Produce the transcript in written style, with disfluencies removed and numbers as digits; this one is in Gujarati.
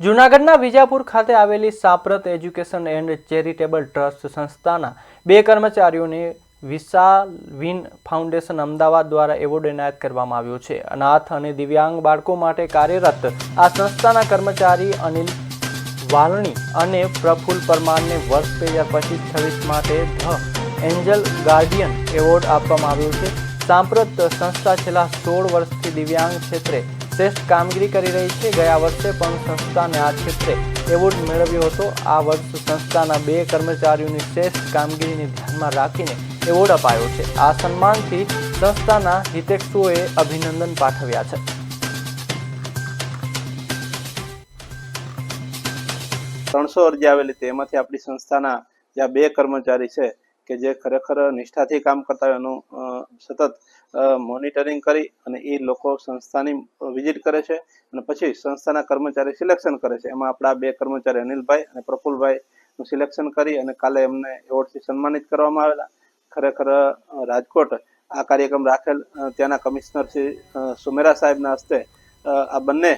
જૂનાગઢના વિજાપુર ખાતે આવેલી સાંપ્રત એજ્યુકેશન એન્ડ ચેરિટેબલ ટ્રસ્ટ સંસ્થાના 2 કર્મચારીઓને વિશાલ વિન ફાઉન્ડેશન અમદાવાદ દ્વારા એવોર્ડ એનાયત કરવામાં આવ્યો છે। અનાથ અને દિવ્યાંગ બાળકો માટે કાર્યરત આ સંસ્થાના કર્મચારી અનિલ વાલણી અને પ્રફુલ્લ પરમારને વર્ષ 2025-26 માટે ધ એન્જલ ગાર્ડિયન એવોર્ડ આપવામાં આવ્યો છે। સાંપ્રત સંસ્થા છેલ્લા 16 વર્ષથી દિવ્યાંગ ક્ષેત્રે શ્રેષ્ઠ કામગીરી કરી રહી છે। ગયા વર્ષે પણ સંસ્થાને આ ક્ષેત્રે એવોર્ડ મેળવ્યો હતો। આ વર્ષ સંસ્થાના 2 કર્મચારીઓની શ્રેષ્ઠ કામગીરીને ધ્યાનમાં રાખીને એવોર્ડ અપાયો છે। આ સન્માનથી સંસ્થાના હિતેક્ષુઓએ અભિનંદન પાઠવ્યા છે। 300 અરજી આવેલી હતી, એમાંથી આપણી સંસ્થાના જે 2 કર્મચારી છે કે જે ખરેખર નિષ્ઠાથી કામ કરતા હોય એનું સતત મોનિટરિંગ કરી અને એ લોકો સંસ્થાની વિઝિટ કરે છે અને પછી સંસ્થાના કર્મચારી સિલેક્શન કરે છે। એમાં આપણા 2 કર્મચારી અનિલભાઈ અને પ્રફુલ્લભાઈનું સિલેક્શન કરી અને કાલે એમને એવોર્ડથી સન્માનિત કરવામાં આવેલા। ખરેખર રાજકોટ આ કાર્યક્રમ રાખેલ ત્યાંના કમિશનર શ્રી સુમેરા સાહેબના હસ્તે આ બંને